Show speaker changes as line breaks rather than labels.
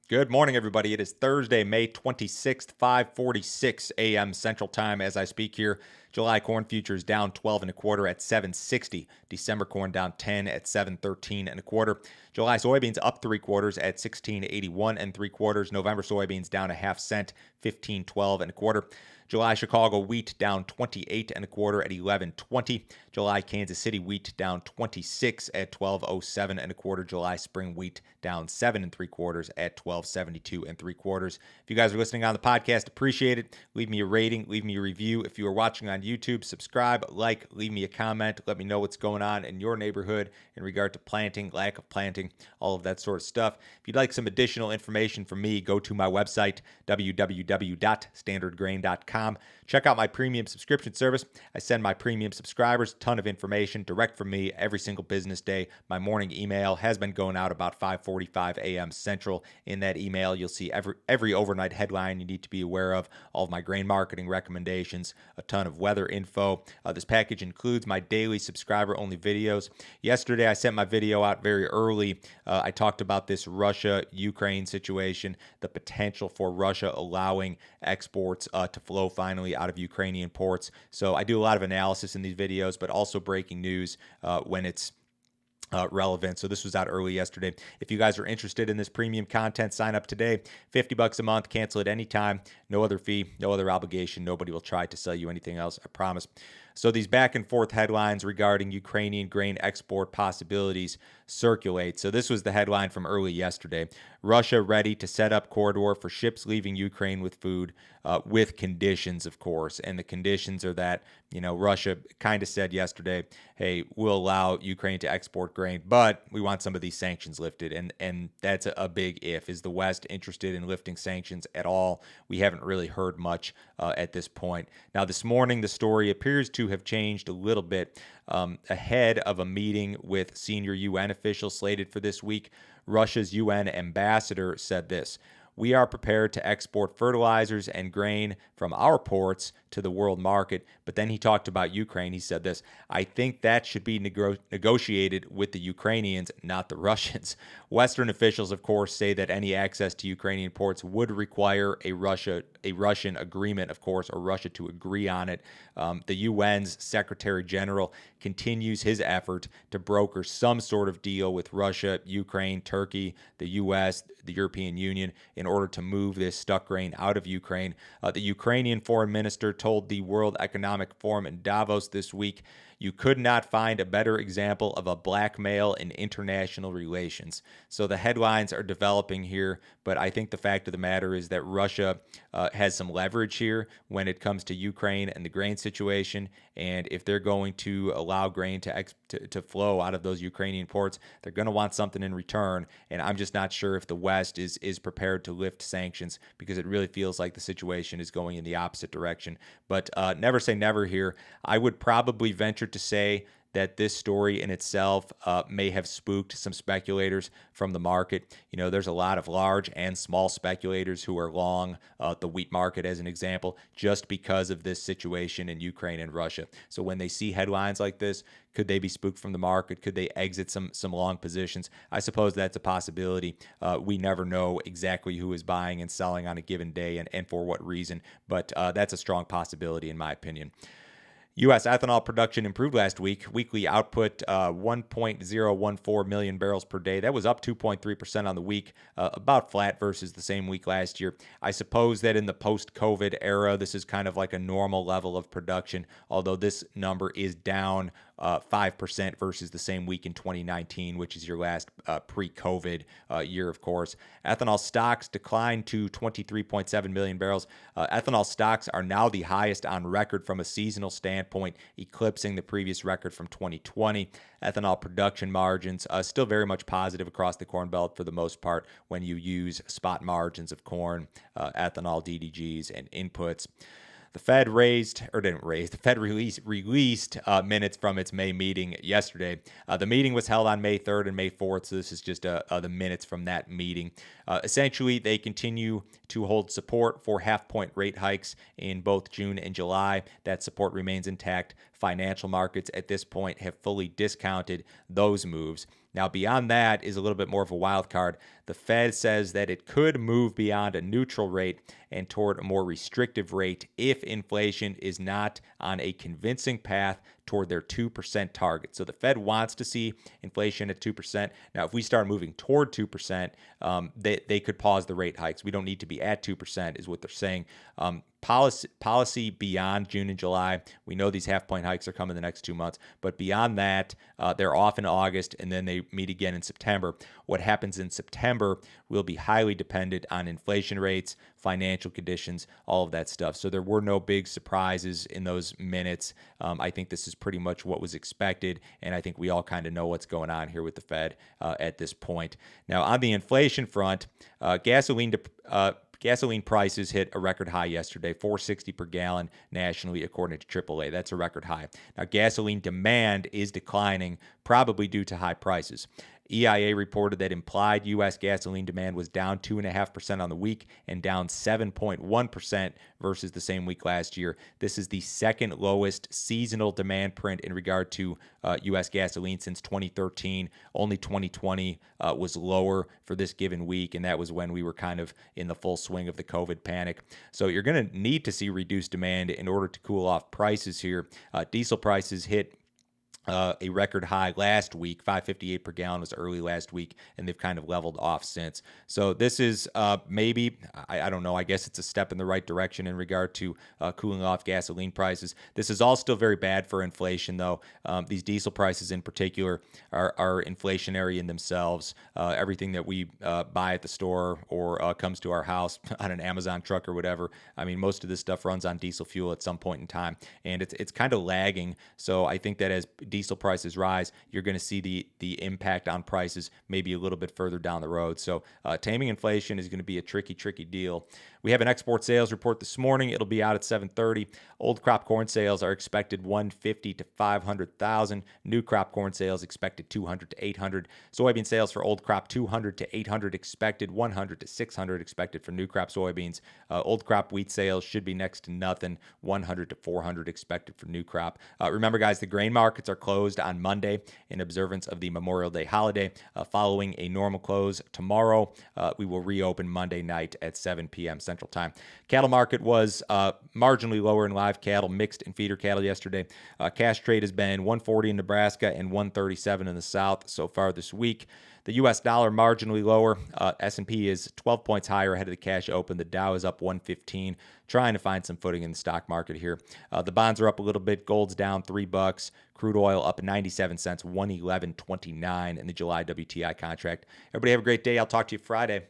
Good morning, everybody. It is Thursday, May 26th, 5:46 a.m. Central Time as I speak here. July corn futures down 12 and a quarter at 760. December corn down 10 at 713 and a quarter. July soybeans up 3/4 at 1681 and 3/4. November soybeans down a half cent, 1512 and a quarter. July Chicago wheat down 28 and a quarter at 1120. July Kansas City wheat down 26 at 1207 and a quarter. July spring wheat down 7 3/4 at 1272 3/4. If you guys are listening on the podcast, appreciate it. Leave me a rating, leave me a review. If you are watching on YouTube, subscribe, like, leave me a comment. Let me know what's going on in your neighborhood in regard to planting, lack of planting, all of that sort of stuff. If you'd like some additional information from me, go to my website, www.standardgrain.com. Check out my premium subscription service. I send my premium subscribers a ton of information direct from me every single business day. My morning email has been going out about 5:45 a.m. Central. In that email, you'll see every overnight headline you need to be aware of, all of my grain marketing recommendations, a ton of weather info. This package includes my daily subscriber-only videos. Yesterday, I sent my video out very early. I talked about this Russia-Ukraine situation, the potential for Russia allowing exports to flow finally out of Ukrainian ports. So I do a lot of analysis in these videos, but also breaking news when it's relevant. So this was out early yesterday. If you guys are interested in this premium content, sign up today. $50 a month, cancel at any time. No other fee, no other obligation. Nobody will try to sell you anything else, I promise. So these back and forth headlines regarding Ukrainian grain export possibilities circulate. So this was the headline from early yesterday. Russia ready to set up corridor for ships leaving Ukraine with food, with conditions, of course. And the conditions are that, Russia kind of said yesterday, hey, we'll allow Ukraine to export grain, but we want some of these sanctions lifted. And that's a big if. Is the West interested in lifting sanctions at all? We haven't really heard much at this point. Now, this morning, the story appears to have changed a little bit. Ahead of a meeting with senior UN officials slated for this week, Russia's UN ambassador said this: "We are prepared to export fertilizers and grain from our ports to the world market." But then he talked about Ukraine. He said this: "I think that should be negotiated with the Ukrainians, not the Russians." Western officials, of course, say that any access to Ukrainian ports would require a Russian agreement, of course, or Russia to agree on it. The UN's Secretary General continues his effort to broker some sort of deal with Russia, Ukraine, Turkey, the U.S., the European Union in order to move this stuck grain out of Ukraine. The Ukrainian foreign minister told the World Economic Forum in Davos this week, "You could not find a better example of a blackmail in international relations." So the headlines are developing here, but I think the fact of the matter is that Russia has some leverage here when it comes to Ukraine and the grain situation. And if they're going to allow grain to flow out of those Ukrainian ports, they're going to want something in return. And I'm just not sure if the West is prepared to lift sanctions, because it really feels like the situation is going in the opposite direction. But never say never here. I would probably venture to say that this story in itself may have spooked some speculators from the market. There's a lot of large and small speculators who are long the wheat market, as an example, just because of this situation in Ukraine and Russia. So when they see headlines like this, could they be spooked from the market? Could they exit some long positions? I suppose that's a possibility. We never know exactly who is buying and selling on a given day and for what reason, but that's a strong possibility in my opinion. U.S. ethanol production improved last week. Weekly output 1.014 million barrels per day. That was up 2.3% on the week, about flat versus the same week last year. I suppose that in the post-COVID era, this is kind of like a normal level of production, although this number is down 5% versus the same week in 2019, which is your last pre-COVID year, of course. Ethanol stocks declined to 23.7 million barrels. Ethanol stocks are now the highest on record from a seasonal standpoint, eclipsing the previous record from 2020. Ethanol production margins still very much positive across the Corn Belt for the most part when you use spot margins of corn, ethanol, DDGs, and inputs. The Fed released minutes from its May meeting yesterday. The meeting was held on May 3rd and May 4th, so this is just the minutes from that meeting. Essentially, they continue to hold support for half-point rate hikes in both June and July. That support remains intact. Financial markets at this point have fully discounted those moves. Now, beyond that is a little bit more of a wild card. The Fed says that it could move beyond a neutral rate and toward a more restrictive rate if inflation is not on a convincing path toward their 2% target. So the Fed wants to see inflation at 2%. Now, if we start moving toward 2%, they could pause the rate hikes. We don't need to be at 2%, is what they're saying. Policy beyond June and July. We know these half-point hikes are coming the next 2 months, but beyond that, they're off in August, and then they meet again in September. What happens in September will be highly dependent on inflation rates, financial conditions, all of that stuff. So there were no big surprises in those minutes. I think this is pretty much what was expected, and I think we all kind of know what's going on here with the Fed at this point. Now, on the inflation front, gasoline prices hit a record high yesterday, $4.60 per gallon nationally, according to AAA. That's a record high. Now, gasoline demand is declining, probably due to high prices. EIA reported that implied U.S. gasoline demand was down 2.5% on the week and down 7.1% versus the same week last year. This is the second lowest seasonal demand print in regard to U.S. gasoline since 2013. Only 2020 was lower for this given week, and that was when we were kind of in the full swing of the COVID panic. So you're going to need to see reduced demand in order to cool off prices here. Diesel prices hit a record high last week. $5.58 per gallon was early last week, and they've kind of leveled off since. So this is maybe, I don't know, I guess it's a step in the right direction in regard to cooling off gasoline prices. This is all still very bad for inflation, though. These diesel prices in particular are inflationary in themselves. Everything that we buy at the store or comes to our house on an Amazon truck or whatever, I mean, most of this stuff runs on diesel fuel at some point in time, and it's kind of lagging. So I think that as diesel prices rise, you're going to see the impact on prices maybe a little bit further down the road. So taming inflation is going to be a tricky deal. We have an export sales report this morning. It'll be out at 7:30. Old crop corn sales are expected 150 to 500,000. New crop corn sales expected 200 to 800. Soybean sales for old crop 200 to 800 expected, 100 to 600 expected for new crop soybeans. Old crop wheat sales should be next to nothing, 100 to 400 expected for new crop. Remember, guys, the grain markets are closed on Monday in observance of the Memorial Day holiday. Following a normal close tomorrow, we will reopen Monday night at 7 p.m. Central Time. Cattle market was marginally lower in live cattle, mixed and feeder cattle yesterday. Cash trade has been 140 in Nebraska and 137 in the South so far this week. The U.S. dollar marginally lower. S&P is 12 points higher ahead of the cash open. The Dow is up 115, trying to find some footing in the stock market here. The bonds are up a little bit. Gold's down $3. Crude oil up 97 cents, 111.29 in the July WTI contract. Everybody have a great day. I'll talk to you Friday.